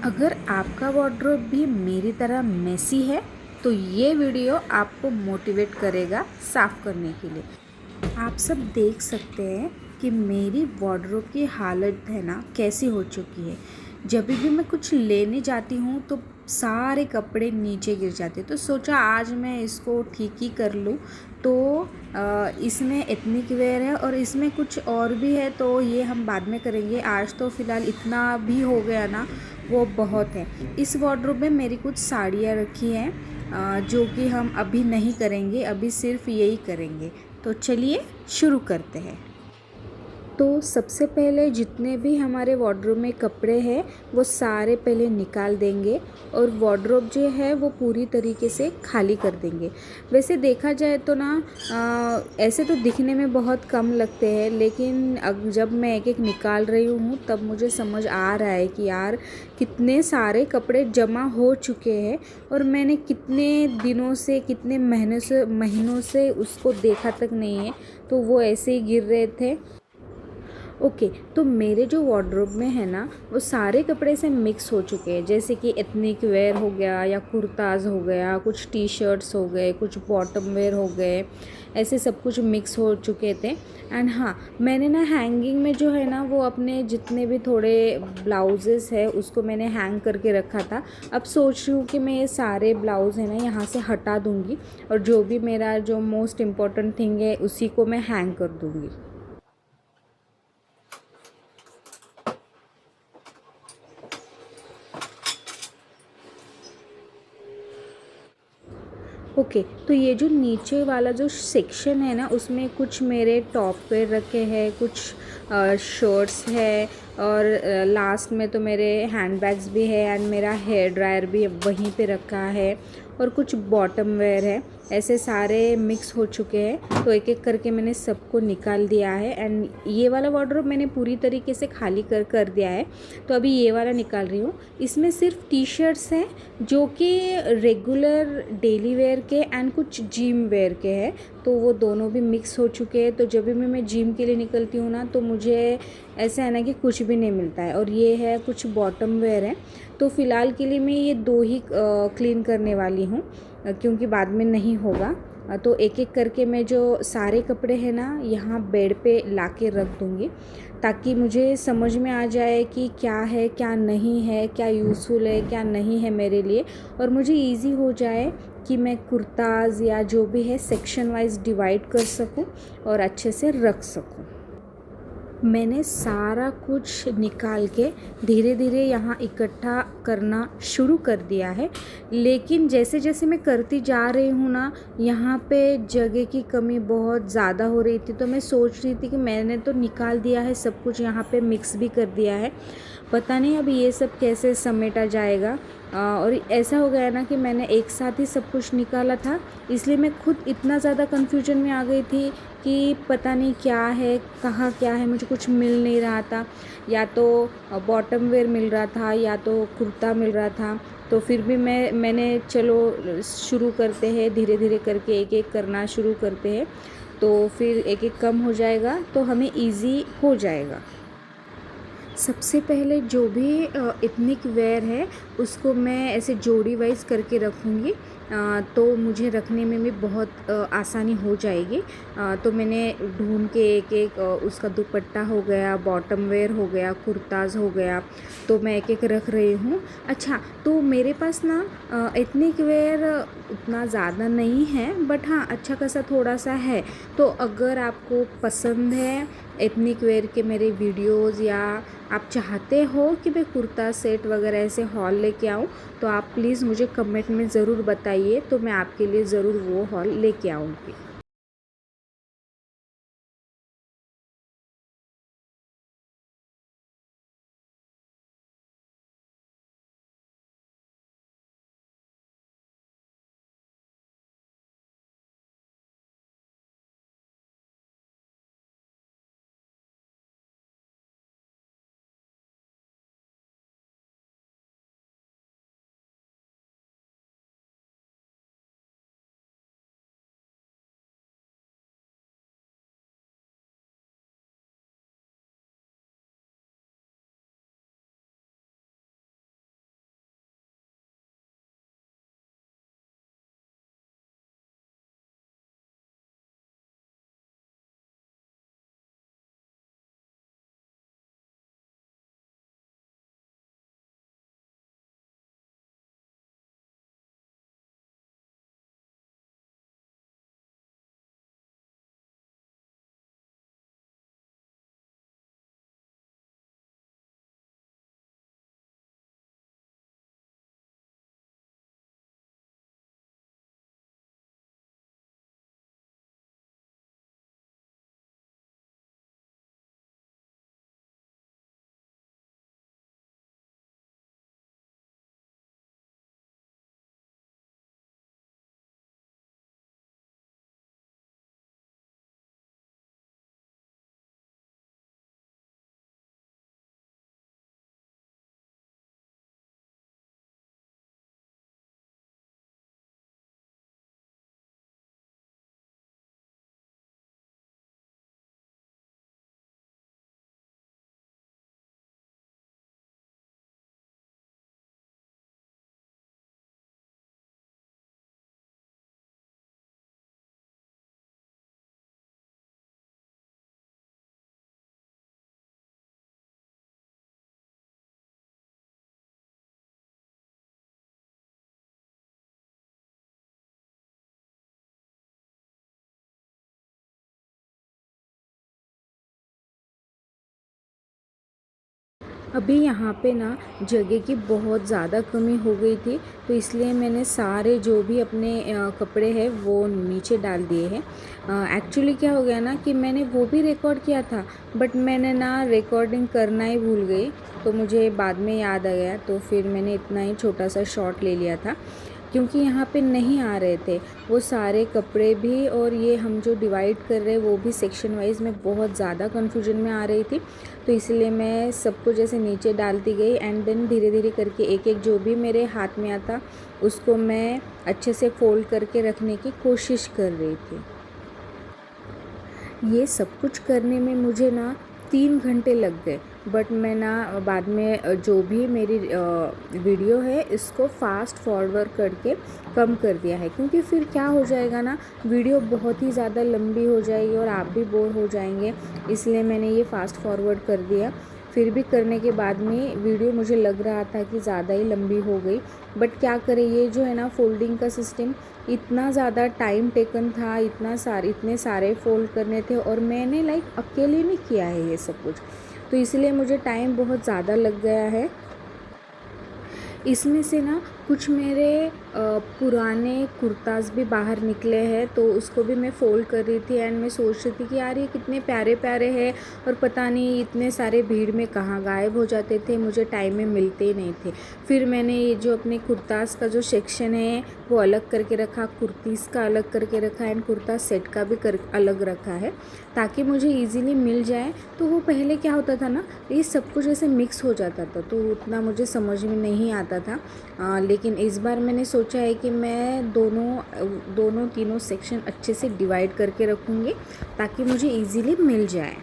अगर आपका वार्डरोब भी मेरी तरह मेसी है तो ये वीडियो आपको मोटिवेट करेगा साफ़ करने के लिए। आप सब देख सकते हैं कि मेरी वार्डरोब की हालत है ना कैसी हो चुकी है। जब भी मैं कुछ लेने जाती हूँ तो सारे कपड़े नीचे गिर जाते हैं, तो सोचा आज मैं इसको ठीक ही कर लूँ। तो इसमें एथनिक वेयर है और इसमें कुछ और भी है, तो ये हम बाद में करेंगे। आज तो फ़िलहाल इतना भी हो गया ना, वो बहुत है। इस वार्डरोब में मेरी कुछ साड़ियाँ रखी हैं जो कि हम अभी नहीं करेंगे, अभी सिर्फ यही करेंगे। तो चलिए शुरू करते हैं। तो सबसे पहले जितने भी हमारे वार्डरोब में कपड़े हैं वो सारे पहले निकाल देंगे और वार्डरोब जो है वो पूरी तरीके से खाली कर देंगे। वैसे देखा जाए तो ना ऐसे तो दिखने में बहुत कम लगते हैं, लेकिन जब मैं एक एक निकाल रही हूँ तब मुझे समझ आ रहा है कि यार कितने सारे कपड़े जमा हो चुके हैं और मैंने कितने दिनों से, कितने महीनों से उसको देखा तक नहीं है, तो वो ऐसे ही गिर रहे थे। ओके, तो मेरे जो वार्डरोब में है ना वो सारे कपड़े से मिक्स हो चुके हैं, जैसे कि एथनिक वेयर हो गया या कुर्ताज़ हो गया, कुछ टी शर्ट्स हो गए, कुछ बॉटम वेयर हो गए, ऐसे सब कुछ मिक्स हो चुके थे। एंड हाँ, मैंने ना हैंगिंग में जो है ना वो अपने जितने भी थोड़े ब्लाउजेस है उसको मैंने हैंग करके रखा था। अब सोच रही हूँ कि मैं ये सारे ब्लाउज़ है ना यहाँ से हटा दूँगी और जो भी मेरा जो मोस्ट इम्पॉर्टेंट थिंग है उसी को मैं हैंग कर दूँगी। ओके, तो ये जो नीचे वाला जो सेक्शन है ना उसमें कुछ मेरे टॉप वेयर रखे हैं, कुछ शर्ट्स है और लास्ट में तो मेरे हैंडबैग्स भी है एंड मेरा हेयर ड्रायर भी वहीं पे रखा है और कुछ बॉटम वेयर है। ऐसे सारे मिक्स हो चुके हैं, तो एक एक करके मैंने सबको निकाल दिया है एंड ये वाला वार्डरोब मैंने पूरी तरीके से खाली कर दिया है। तो अभी ये वाला निकाल रही हूँ। इसमें सिर्फ टी शर्ट्स हैं जो कि रेगुलर डेली वेयर के एंड कुछ जिम वेयर के हैं, तो वो दोनों भी मिक्स हो चुके हैं। तो जब भी मैं जिम के लिए निकलती हूँ ना तो मुझे ऐसा है ना कि कुछ भी नहीं मिलता है। और ये है कुछ बॉटम वेयर है, तो फ़िलहाल के लिए मैं ये दो ही क्लीन करने वाली हूँ क्योंकि बाद में नहीं होगा। तो एक एक करके मैं जो सारे कपड़े हैं ना यहाँ बेड पे ला के रख दूँगी ताकि मुझे समझ में आ जाए कि क्या है क्या नहीं है, क्या यूज़फुल है क्या नहीं है मेरे लिए, और मुझे इजी हो जाए कि मैं कुर्ताज़ या जो भी है सेक्शन वाइज डिवाइड कर सकूं और अच्छे से रख सकूं। मैंने सारा कुछ निकाल के धीरे धीरे यहाँ इकट्ठा करना शुरू कर दिया है, लेकिन जैसे जैसे मैं करती जा रही हूँ ना यहाँ पे जगह की कमी बहुत ज़्यादा हो रही थी। तो मैं सोच रही थी कि मैंने तो निकाल दिया है सब कुछ, यहाँ पे मिक्स भी कर दिया है, पता नहीं अब ये सब कैसे समेटा जाएगा। और ऐसा हो गया ना कि मैंने एक साथ ही सब कुछ निकाला था, इसलिए मैं खुद इतना ज़्यादा कन्फ्यूजन में आ गई थी कि पता नहीं क्या है, कहाँ क्या है, मुझे कुछ मिल नहीं रहा था। या तो बॉटम वेयर मिल रहा था या तो कुर्ता मिल रहा था। तो फिर भी मैंने चलो शुरू करते हैं, धीरे धीरे करके एक एक करना शुरू करते हैं, तो फिर एक एक कम हो जाएगा तो हमें इजी हो जाएगा। सबसे पहले जो भी एथनिक वेयर है उसको मैं ऐसे जोड़ी वाइज करके रखूँगी, तो मुझे रखने में भी बहुत आसानी हो जाएगी। तो मैंने ढूंढ के एक एक उसका दुपट्टा हो गया, बॉटम वेयर हो गया, कुर्ताज़ हो गया, तो मैं एक एक रख रही हूँ। अच्छा, तो मेरे पास ना एथनिक वेयर उतना ज़्यादा नहीं है, बट हाँ अच्छा खासा थोड़ा सा है। तो अगर आपको पसंद है एथनिक वेयर के मेरे वीडियोज़ या आप चाहते हो कि मैं कुर्ता सेट वगैरह ऐसे हॉल लेके आऊँ, तो आप प्लीज़ मुझे कमेंट में ज़रूर बताइए, तो मैं आपके लिए ज़रूर वो हॉल लेके आऊँगी। अभी यहाँ पे ना जगह की बहुत ज़्यादा कमी हो गई थी, तो इसलिए मैंने सारे जो भी अपने कपड़े हैं वो नीचे डाल दिए हैं। एक्चुअली क्या हो गया ना कि मैंने वो भी रिकॉर्ड किया था, बट मैंने ना रिकॉर्डिंग करना ही भूल गई, तो मुझे बाद में याद आ गया, तो फिर मैंने इतना ही छोटा सा शॉट ले लिया था। क्योंकि यहाँ पे नहीं आ रहे थे वो सारे कपड़े भी, और ये हम जो डिवाइड कर रहे हैं वो भी सेक्शन वाइज में बहुत ज़्यादा कन्फ्यूजन में आ रही थी, तो इसलिए मैं सब कुछ ऐसे नीचे डालती गई एंड देन धीरे धीरे करके एक एक जो भी मेरे हाथ में आता उसको मैं अच्छे से फोल्ड करके रखने की कोशिश कर रही थी। ये सब कुछ करने में मुझे ना 3 घंटे लग गए, बट मैं ना बाद में जो भी मेरी वीडियो है इसको फास्ट फॉरवर्ड करके कम कर दिया है, क्योंकि फिर क्या हो जाएगा ना, वीडियो बहुत ही ज़्यादा लंबी हो जाएगी और आप भी बोर हो जाएंगे, इसलिए मैंने ये फास्ट फॉरवर्ड कर दिया। फिर भी करने के बाद में वीडियो मुझे लग रहा था कि ज़्यादा ही लंबी हो गई, बट क्या करें, ये जो है ना फोल्डिंग का सिस्टम इतना ज़्यादा टाइम टेकन था, इतने सारे फ़ोल्ड करने थे और मैंने लाइक अकेले में किया है ये सब कुछ, तो इसलिए मुझे टाइम बहुत ज़्यादा लग गया है। इसमें से ना कुछ मेरे पुराने कुर्ताज़ भी बाहर निकले हैं, तो उसको भी मैं फ़ोल्ड कर रही थी एंड मैं सोच रही थी कि यार ये कितने प्यारे प्यारे हैं, और पता नहीं इतने सारे भीड़ में कहाँ गायब हो जाते थे, मुझे टाइम में मिलते ही नहीं थे। फिर मैंने ये जो अपने कुर्ताज़ का जो सेक्शन है वो अलग करके रखा, कुर्तीज़ का अलग करके रखा एंड कुर्ता सेट का भी अलग रखा है, ताकि मुझे ईज़िली मिल जाए। तो वो पहले क्या होता था ना, ये सब कुछ ऐसे मिक्स हो जाता था, तो उतना मुझे समझ में नहीं आता था। लेकिन इस बार मैंने सोचा है कि मैं दोनों तीनों सेक्शन अच्छे से डिवाइड करके रखूँगी, ताकि मुझे ईज़िली मिल जाए।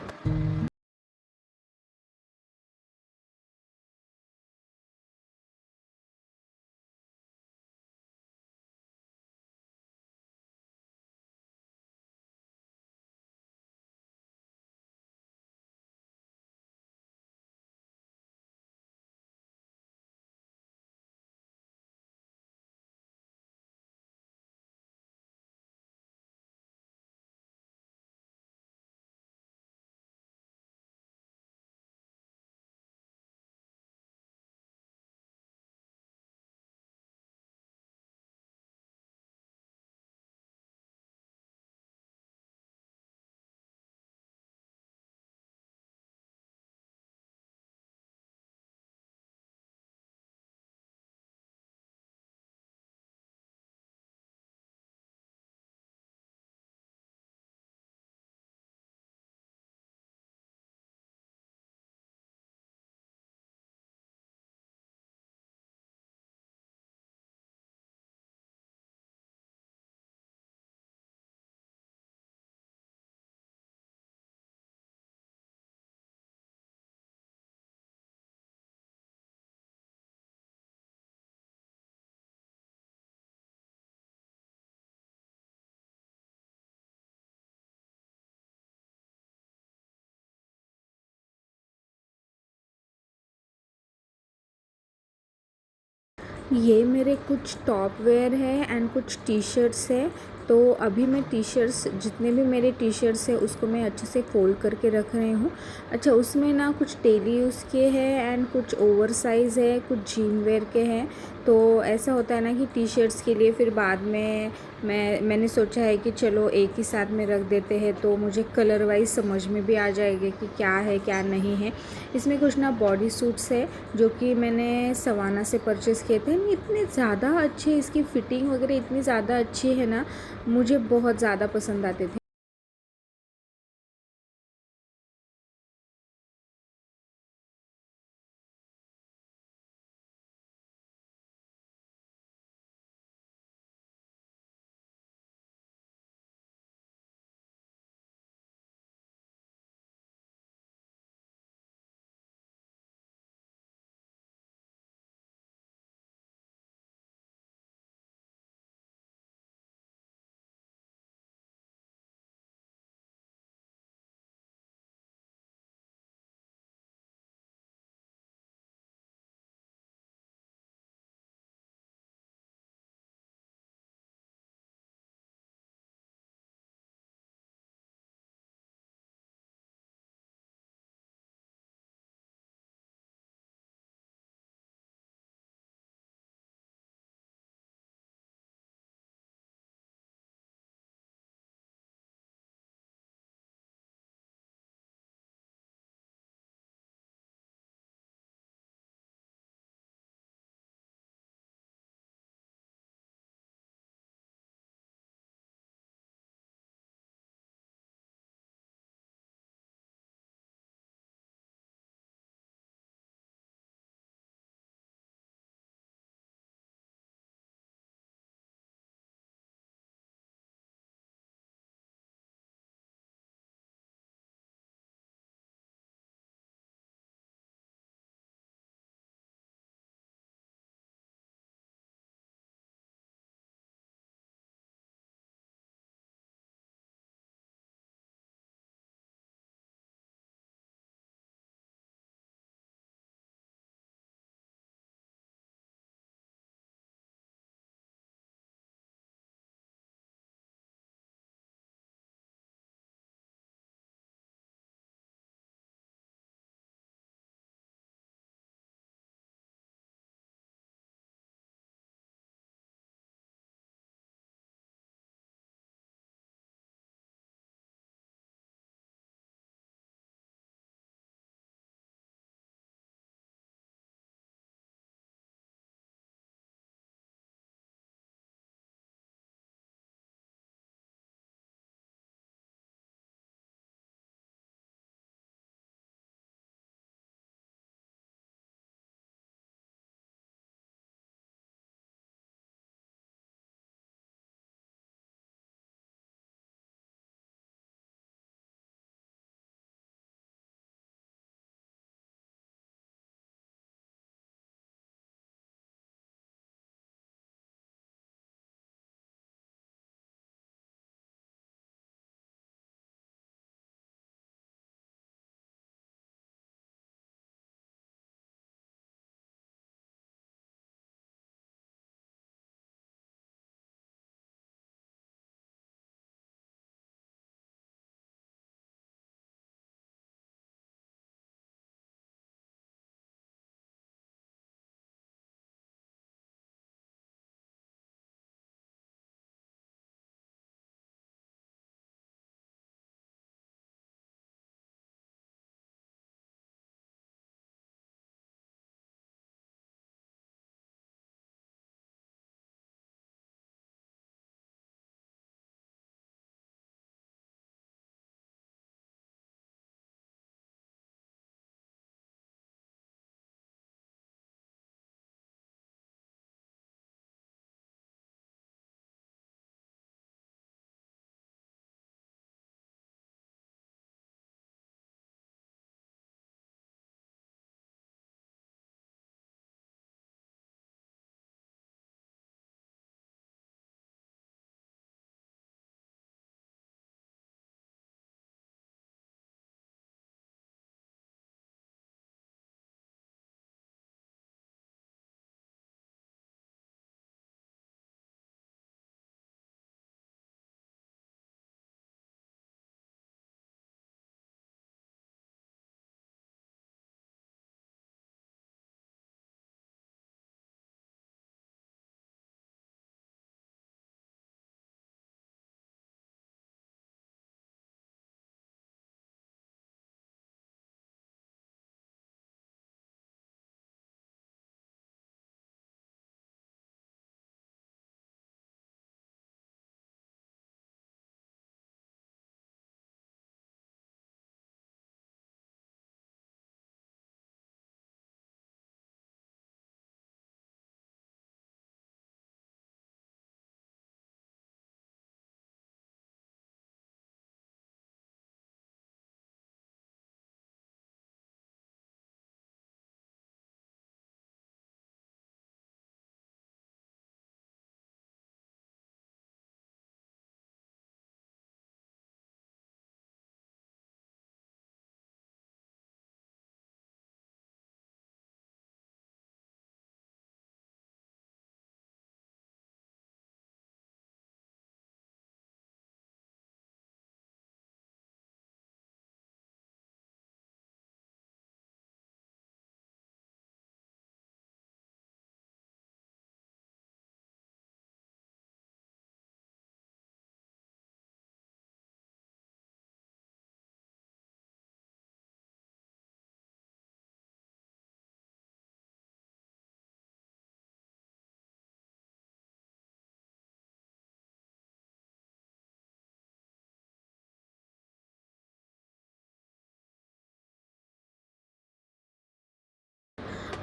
ये मेरे कुछ टॉप वेयर है एंड कुछ टी शर्ट्स है। तो अभी मैं टी शर्ट्स, जितने भी मेरे टी शर्ट्स है उसको मैं अच्छे से फोल्ड करके रख रही हूँ। अच्छा, उसमें ना कुछ डेली यूज़ के हैं एंड कुछ ओवर साइज़ है, कुछ जिम वेयर के हैं। तो ऐसा होता है ना कि टी शर्ट्स के लिए फिर बाद में मैंने सोचा है कि चलो एक ही साथ में रख देते हैं, तो मुझे कलर वाइज समझ में भी आ जाएगा कि क्या है क्या नहीं है। इसमें कुछ ना बॉडी सूट्स है जो कि मैंने सवाना से परचेज़ किए थे, इतने ज़्यादा अच्छे, इसकी फ़िटिंग वगैरह इतनी ज़्यादा अच्छी है ना, मुझे बहुत ज़्यादा पसंद आते थे।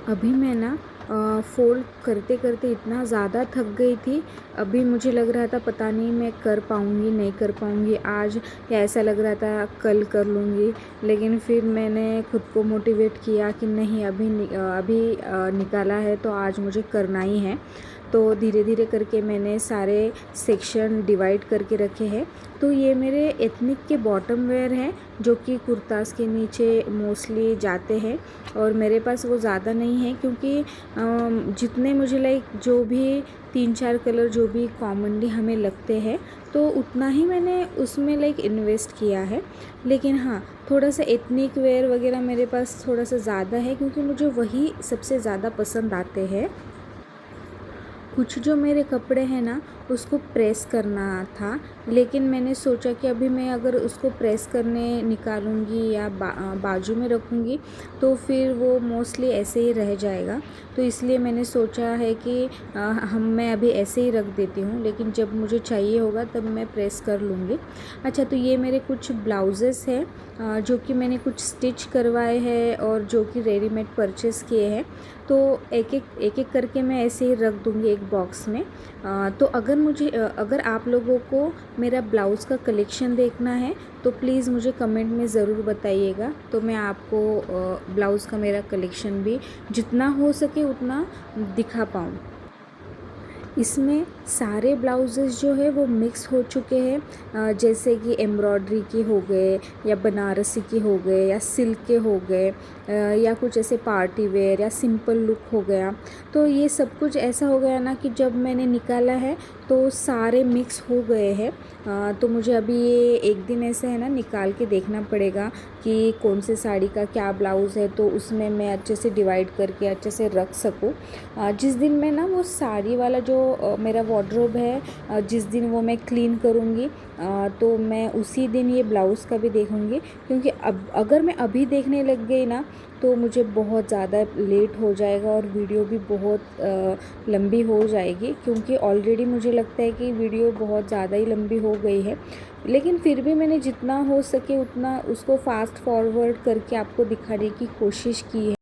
अभी मैं ना फ़ोल्ड करते करते इतना ज़्यादा थक गई थी। अभी मुझे लग रहा था पता नहीं मैं कर पाऊँगी नहीं कर पाऊँगी आज, या ऐसा लग रहा था कल कर लूँगी। लेकिन फिर मैंने खुद को मोटिवेट किया कि नहीं, अभी निकाला है तो आज मुझे करना ही है। तो धीरे धीरे करके मैंने सारे सेक्शन डिवाइड करके रखे हैं। तो ये मेरे एथनिक के बॉटम वेयर हैं जो कि कुर्तास के नीचे मोस्टली जाते हैं, और मेरे पास वो ज़्यादा नहीं है क्योंकि जितने मुझे लाइक जो भी 3-4 कलर जो भी कॉमनली हमें लगते हैं तो उतना ही मैंने उसमें लाइक इन्वेस्ट किया है। लेकिन हाँ, थोड़ा सा एथनिक वेयर वगैरह मेरे पास थोड़ा सा ज़्यादा है क्योंकि मुझे वही सबसे ज़्यादा पसंद आते हैं। कुछ जो मेरे कपड़े हैं ना उसको प्रेस करना था, लेकिन मैंने सोचा कि अभी मैं अगर उसको प्रेस करने निकालूंगी या बाजू में रखूंगी तो फिर वो मोस्टली ऐसे ही रह जाएगा। तो इसलिए मैंने सोचा है कि मैं अभी ऐसे ही रख देती हूँ, लेकिन जब मुझे चाहिए होगा तब मैं प्रेस कर लूँगी। अच्छा, तो ये मेरे कुछ ब्लाउजेस हैं जो कि मैंने कुछ स्टिच करवाए हैं और जो कि रेडीमेड परचेज़ किए हैं। तो एक एक करके मैं ऐसे ही रख दूँगी एक बॉक्स में। तो अगर आप लोगों को मेरा ब्लाउज़ का कलेक्शन देखना है तो प्लीज़ मुझे कमेंट में ज़रूर बताइएगा, तो मैं आपको ब्लाउज़ का मेरा कलेक्शन भी जितना हो सके उतना दिखा पाऊँ। इसमें सारे ब्लाउजेस जो है वो मिक्स हो चुके हैं, जैसे कि एम्ब्रॉयडरी के हो गए या बनारसी के हो गए या सिल्क के हो गए, या कुछ ऐसे पार्टी वेयर या सिंपल लुक हो गया। तो ये सब कुछ ऐसा हो गया ना कि जब मैंने निकाला है तो सारे मिक्स हो गए हैं। तो मुझे अभी ये एक दिन ऐसे है ना निकाल के देखना पड़ेगा कि कौन से साड़ी का क्या ब्लाउज़ है, तो उसमें मैं अच्छे से डिवाइड करके अच्छे से रख सकूँ। जिस दिन मैं ना वो साड़ी वाला जो मेरा वार्डरोब है, जिस दिन वो मैं क्लीन करूँगी तो मैं उसी दिन ये ब्लाउज़ का भी देखूँगी, क्योंकि अब अगर मैं अभी देखने लग गई ना तो मुझे बहुत ज़्यादा लेट हो जाएगा और वीडियो भी बहुत लंबी हो जाएगी, क्योंकि ऑलरेडी मुझे लगता है कि वीडियो बहुत ज़्यादा ही लंबी हो गई है। लेकिन फिर भी मैंने जितना हो सके उतना उसको फास्ट फॉरवर्ड करके आपको दिखाने की कोशिश की है।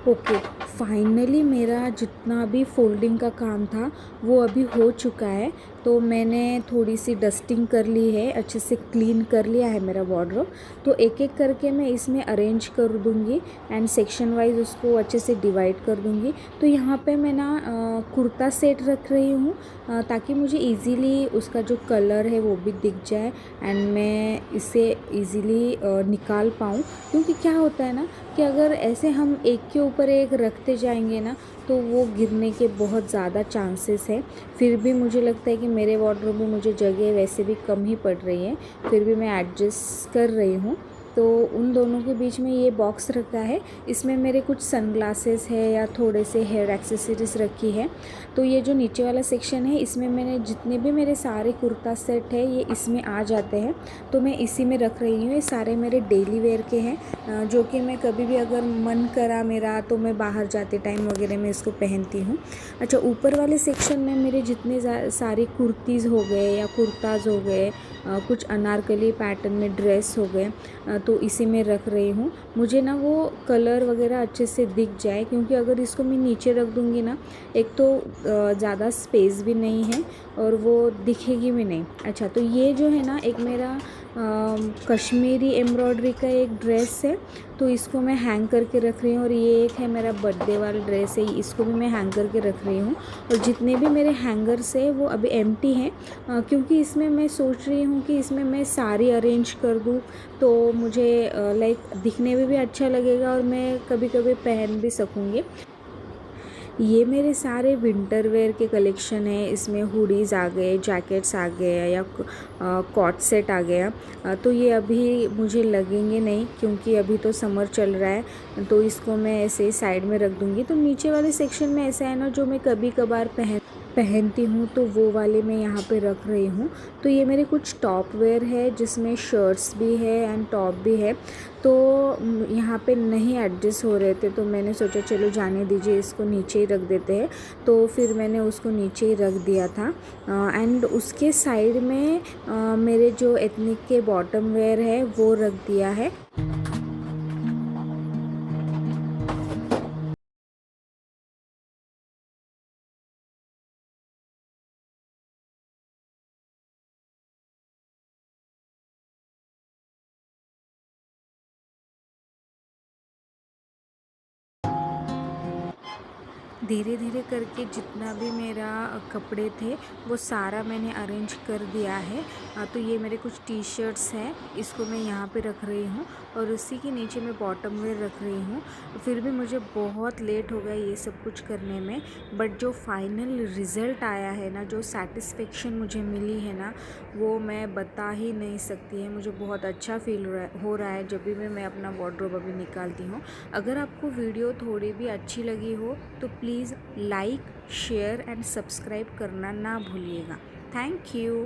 ओके, फाइनली मेरा जितना भी फोल्डिंग का काम था वो अभी हो चुका है। तो मैंने थोड़ी सी डस्टिंग कर ली है, अच्छे से क्लीन कर लिया है मेरा वार्डरोब। तो एक एक करके मैं इसमें अरेंज कर दूँगी एंड सेक्शन वाइज उसको अच्छे से डिवाइड कर दूँगी। तो यहाँ पे मैं ना कुर्ता सेट रख रही हूँ ताकि मुझे इजीली उसका जो कलर है वो भी दिख जाए एंड मैं इसे इजीली निकाल पाऊँ। क्योंकि क्या होता है ना कि अगर ऐसे हम एक के ऊपर एक रखते जाएंगे ना तो वो गिरने के बहुत ज़्यादा चांसेस है। फिर भी मुझे लगता है कि मेरे वार्डरोब में मुझे जगह वैसे भी कम ही पड़ रही है, फिर भी मैं एडजस्ट कर रही हूँ। तो उन दोनों के बीच में ये बॉक्स रखा है, इसमें मेरे कुछ सनग्लासेस है या थोड़े से हेयर एक्सेसरीज़ रखी है। तो ये जो नीचे वाला सेक्शन है इसमें मैंने जितने भी मेरे सारे कुर्ता सेट है ये इसमें आ जाते हैं, तो मैं इसी में रख रही हूँ। ये सारे मेरे डेली वेयर के हैं जो कि मैं कभी भी अगर मन करा मेरा तो मैं बाहर जाते टाइम वगैरह में इसको पहनती हूँ। अच्छा, ऊपर वाले सेक्शन में मेरे जितने सारे कुर्तीज़ हो गए या कुर्ताज़ हो गए, कुछ अनारकली पैटर्न में ड्रेस हो गए, तो इसी में रख रही हूँ। मुझे ना वो कलर वगैरह अच्छे से दिख जाए, क्योंकि अगर इसको मैं नीचे रख दूँगी ना, एक तो ज़्यादा स्पेस भी नहीं है और वो दिखेगी भी नहीं। अच्छा, तो ये जो है ना एक मेरा कश्मीरी एम्ब्रॉयडरी का एक ड्रेस है, तो इसको मैं हैंग करके रख रही हूँ। और ये एक है मेरा बर्थडे वाला ड्रेस है, इसको भी मैं हैंग करके रख रही हूँ। और जितने भी मेरे हैंगर्स है वो अभी एम्प्टी हैं, क्योंकि इसमें मैं सोच रही हूँ कि इसमें मैं साड़ी अरेंज कर दूँ, तो मुझे लाइक दिखने में भी अच्छा लगेगा और मैं कभी कभी पहन भी सकूँगी। ये मेरे सारे विंटर वेयर के कलेक्शन है। इसमें हुडीज़ आ गए, जैकेट्स आ गए या कॉट सेट आ गया। तो ये अभी मुझे लगेंगे नहीं, क्योंकि अभी तो समर चल रहा है, तो इसको मैं ऐसे ही साइड में रख दूँगी। तो नीचे वाले सेक्शन में ऐसा है ना, जो मैं कभी कभार पहनती हूँ, तो वो वाले मैं यहाँ पे रख रही हूँ। तो ये मेरे कुछ टॉप वेयर है, जिसमें शर्ट्स भी है एंड टॉप भी है। तो यहाँ पे नहीं एडजस्ट हो रहे थे, तो मैंने सोचा चलो जाने दीजिए, इसको नीचे ही रख देते हैं। तो फिर मैंने उसको नीचे ही रख दिया था। एंड उसके साइड में मेरे जो एथनिक के बॉटम वेयर है वो रख दिया है। धीरे धीरे करके जितना भी मेरा कपड़े थे वो सारा मैंने अरेंज कर दिया है। तो ये मेरे कुछ टी शर्ट्स हैं, इसको मैं यहाँ पे रख रही हूँ और उसी के नीचे मैं बॉटम वेयर रख रही हूँ। फिर भी मुझे बहुत लेट हो गया ये सब कुछ करने में, बट जो फाइनल रिज़ल्ट आया है ना, जो सेटिस्फेक्शन मुझे मिली है ना, वो मैं बता ही नहीं सकती है। मुझे बहुत अच्छा फील हो रहा है जब भी मैं अपना वार्डरोब अभी निकालती हूँ। अगर आपको वीडियो थोड़ी भी अच्छी लगी हो तो please like, share and subscribe करना ना भूलिएगा। Thank you.